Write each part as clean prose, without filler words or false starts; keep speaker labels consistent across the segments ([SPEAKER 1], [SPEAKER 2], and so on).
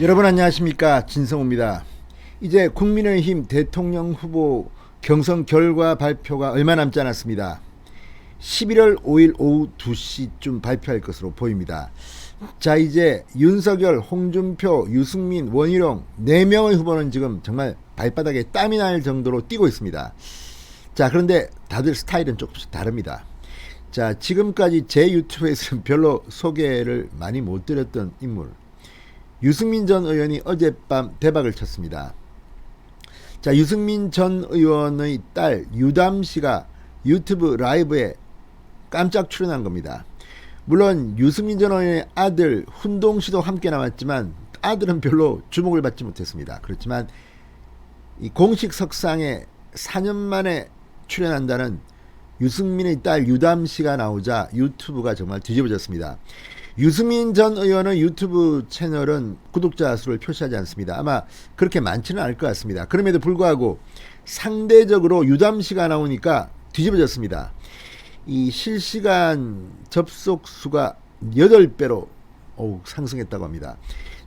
[SPEAKER 1] 여러분 안녕하십니까, 진성호입니다. 이제 국민의힘 대통령 후보 경선 결과 발표가 얼마 남지 않았습니다. 11월 5일 오후 2시쯤 발표할 것으로 보입니다. 자, 이제 윤석열, 홍준표, 유승민, 원희룡 4명의 후보는 지금 정말 발바닥에 땀이 날 정도로 뛰고 있습니다. 자, 그런데 다들 스타일은 조금씩 다릅니다. 자, 지금까지 제 유튜브에서는 별로 소개를 많이 못 드렸던 인물, 유승민 전 의원이 어젯밤 대박을 쳤습니다. 자, 유승민 전 의원의 딸 유담 씨가 유튜브 라이브에 깜짝 출연한 겁니다. 물론 유승민 전 의원의 아들 훈동 씨도 함께 나왔지만 아들은 별로 주목을 받지 못했습니다. 그렇지만 이 공식 석상에 4년 만에 출연한다는 유승민의 딸 유담 씨가 나오자 유튜브가 정말 뒤집어졌습니다. 유승민 전 의원의 유튜브 채널은 구독자 수를 표시하지 않습니다. 아마 그렇게 많지는 않을 것 같습니다. 그럼에도 불구하고 상대적으로 유담 씨가 나오니까 뒤집어졌습니다. 이 실시간 접속 수가 8배로 상승했다고 합니다.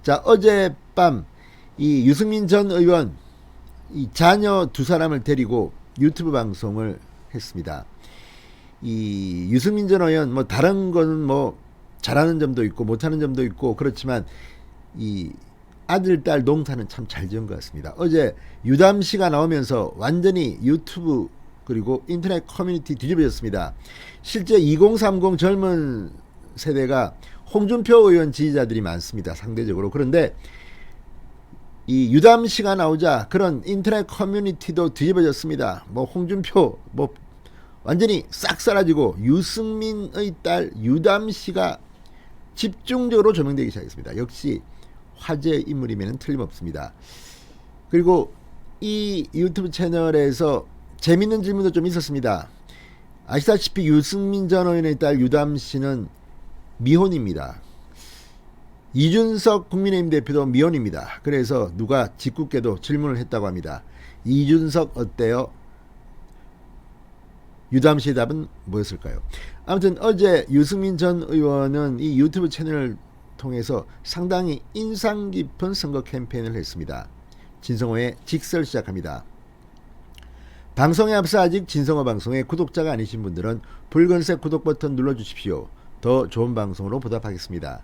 [SPEAKER 1] 자, 어젯밤 이 유승민 전 의원 이 자녀 2사람을 데리고 유튜브 방송을 했습니다. 이 유승민 전 의원 뭐 다른 거는 뭐 잘하는 점도 있고 못하는 점도 있고 그렇지만 이 아들 딸 농사는 참 잘 지은 것 같습니다. 어제 유담 씨가 나오면서 완전히 유튜브 그리고 인터넷 커뮤니티 뒤집어졌습니다. 실제 2030 젊은 세대가 홍준표 의원 지지자들이 많습니다. 상대적으로. 그런데 이 유담 씨가 나오자 그런 인터넷 커뮤니티도 뒤집어졌습니다. 뭐 홍준표 뭐 완전히 싹 사라지고 유승민의 딸 유담 씨가 집중적으로 조명되기 시작했습니다. 역시 화제 인물이면 틀림없습니다. 그리고 이 유튜브 채널에서 재밌는 질문도 좀 있었습니다. 아시다시피 유승민 전 의원의 딸 유담 씨는 미혼입니다. 이준석 국민의힘 대표도 미혼입니다. 그래서 누가 짓궂게도 질문을 했다고 합니다. 이준석 어때요? 유담 씨의 답은 뭐였을까요? 아무튼 어제 유승민 전 의원은 이 유튜브 채널을 통해서 상당히 인상 깊은 선거 캠페인을 했습니다. 진성호의 직설 시작합니다. 방송에 앞서 아직 진성호 방송의 구독자가 아니신 분들은 붉은색 구독 버튼 눌러주십시오. 더 좋은 방송으로 보답하겠습니다.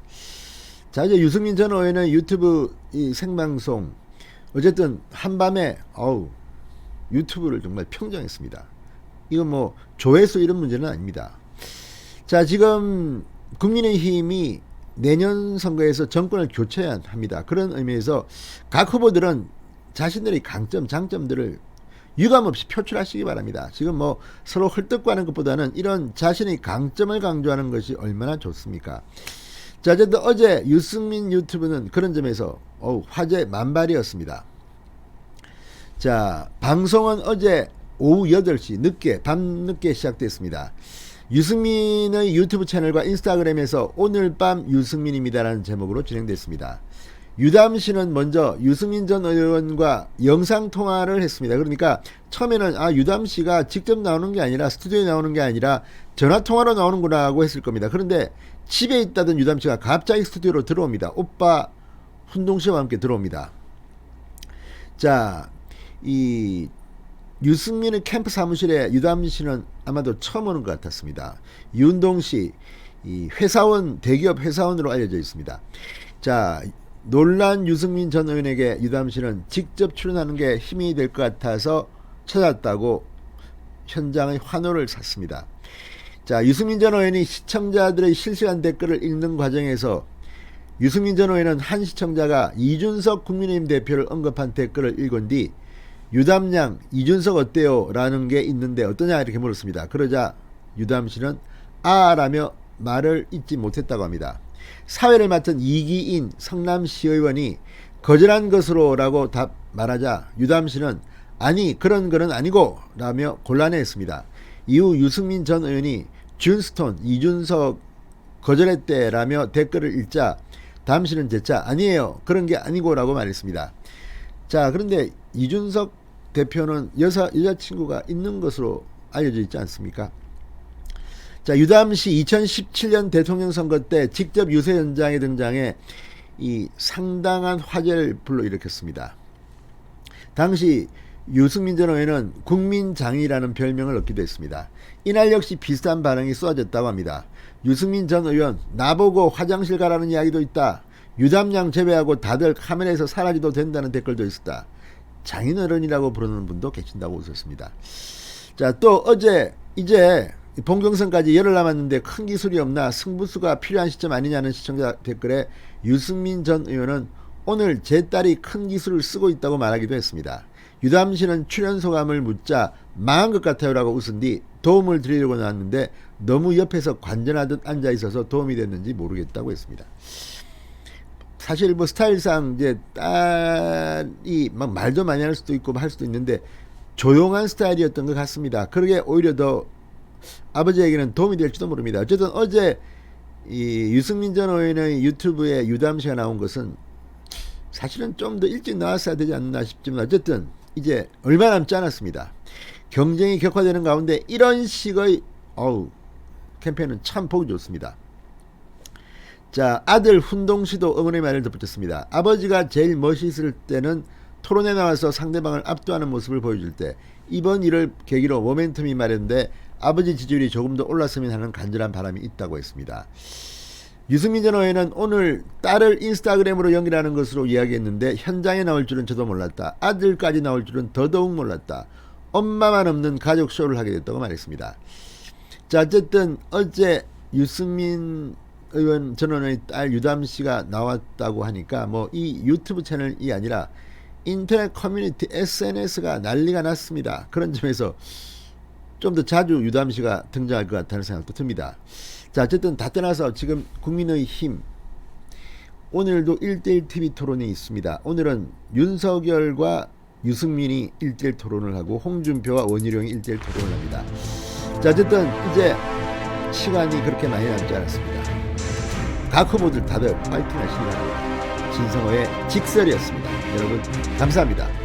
[SPEAKER 1] 자, 이제 유승민 전 의원의 유튜브 이 생방송 어쨌든 한밤에 유튜브를 정말 평정했습니다. 이건 뭐 조회수 이런 문제는 아닙니다. 자, 지금 국민의힘이 내년 선거에서 정권을 교체해야 합니다. 그런 의미에서 각 후보들은 자신들의 강점, 장점들을 유감없이 표출하시기 바랍니다. 지금 뭐 서로 헐떡거리는 것보다는 이런 자신의 강점을 강조하는 것이 얼마나 좋습니까? 자, 어쨌든 어제 유승민 유튜브는 그런 점에서 화제 만발이었습니다. 자, 방송은 어제 오후 8시 밤늦게 시작됐습니다. 유승민의 유튜브 채널과 인스타그램에서 오늘 밤 유승민입니다라는 제목으로 진행됐습니다. 유담 씨는 먼저 유승민 전 의원과 영상통화를 했습니다. 그러니까 처음에는 유담 씨가 직접 나오는 게 아니라 스튜디오에 나오는 게 아니라 전화통화로 나오는구나 하고 했을 겁니다. 그런데 집에 있다던 유담 씨가 갑자기 스튜디오로 들어옵니다. 오빠 훈동 씨와 함께 들어옵니다. 자, 이 유승민의 캠프 사무실에 유담 씨는 아마도 처음 오는 것 같았습니다. 윤동 씨, 이 회사원, 대기업 회사원으로 알려져 있습니다. 자, 놀란 유승민 전 의원에게 유담 씨는 직접 출연하는 게 힘이 될 것 같아서 찾았다고 현장의 환호를 샀습니다. 자, 유승민 전 의원이 시청자들의 실시간 댓글을 읽는 과정에서 유승민 전 의원은 한 시청자가 이준석 국민의힘 대표를 언급한 댓글을 읽은 뒤 유담양 이준석 어때요? 라는 게 있는데 어떠냐 이렇게 물었습니다. 그러자 유담 씨는 라며 말을 잇지 못했다고 합니다. 사회를 맡은 이기인 성남시의원이 거절한 것으로 라고 말하자 유담 씨는 아니 그런 거는 아니고 라며 곤란해했습니다. 이후 유승민 전 의원이 준스톤 이준석 거절했대 라며 댓글을 읽자 담 씨는 재차 아니에요 그런 게 아니고 라고 말했습니다. 자, 그런데 이준석 대표는 여자친구가 있는 것으로 알려져 있지 않습니까? 자, 유담 씨 2017년 대통령 선거 때 직접 유세 현장에 등장해 이 상당한 화제를 불러일으켰습니다. 당시 유승민 전 의원은 국민장이라는 별명을 얻기도 했습니다. 이날 역시 비슷한 반응이 쏟아졌다고 합니다. 유승민 전 의원, 나보고 화장실 가라는 이야기도 있다. 유담양 제외하고 다들 카메라에서 사라지도 된다는 댓글도 있었다. 장인어른이라고 부르는 분도 계신다고 웃었습니다. 자, 또 어제 이제 본경선까지 열흘 남았는데 큰 기술이 없나 승부수가 필요한 시점 아니냐는 시청자 댓글에 유승민 전 의원은 오늘 제 딸이 큰 기술을 쓰고 있다고 말하기도 했습니다. 유담씨는 출연 소감을 묻자 망한 것 같아요 라고 웃은 뒤 도움을 드리려고 나왔는데 너무 옆에서 관전하듯 앉아있어서 도움이 됐는지 모르겠다고 했습니다. 사실 뭐 스타일상 이제 딸이 막 말도 많이 할 수도 있고 할 수도 있는데 조용한 스타일이었던 것 같습니다. 그러게 오히려 더 아버지에게는 도움이 될지도 모릅니다. 어쨌든 어제 이 유승민 전 의원의 유튜브에 유담씨가 나온 것은 사실은 좀 더 일찍 나왔어야 되지 않나 싶지만 어쨌든 이제 얼마 남지 않았습니다. 경쟁이 격화되는 가운데 이런 식의 캠페인은 참 보기 좋습니다. 자, 아들 훈동씨도 응원의 말을 덧붙였습니다. 아버지가 제일 멋있을 때는 토론에 나와서 상대방을 압도하는 모습을 보여줄 때 이번 일을 계기로 모멘텀이 마련돼 아버지 지지율이 조금 더 올랐으면 하는 간절한 바람이 있다고 했습니다. 유승민 전 의원은 오늘 딸을 인스타그램으로 연결하는 것으로 이야기했는데 현장에 나올 줄은 저도 몰랐다. 아들까지 나올 줄은 더더욱 몰랐다. 엄마만 없는 가족 쇼를 하게 됐다고 말했습니다. 자, 어쨌든 어제 유승민 의원 전 의원의 딸 유담씨가 나왔다고 하니까 뭐 이 유튜브 채널이 아니라 인터넷 커뮤니티 SNS가 난리가 났습니다. 그런 점에서 좀 더 자주 유담씨가 등장할 것 같다는 생각도 듭니다. 자, 어쨌든 다 떠나서 지금 국민의힘 오늘도 1대1 TV 토론이 있습니다. 오늘은 윤석열과 유승민이 1대1 토론을 하고 홍준표와 원희룡이 1대1 토론을 합니다. 자, 어쨌든 이제 시간이 그렇게 많이 남지 않았습니다. 각 후보들 다들 파이팅 하시기 바랍니다. 진성호의 직설이었습니다. 여러분 감사합니다.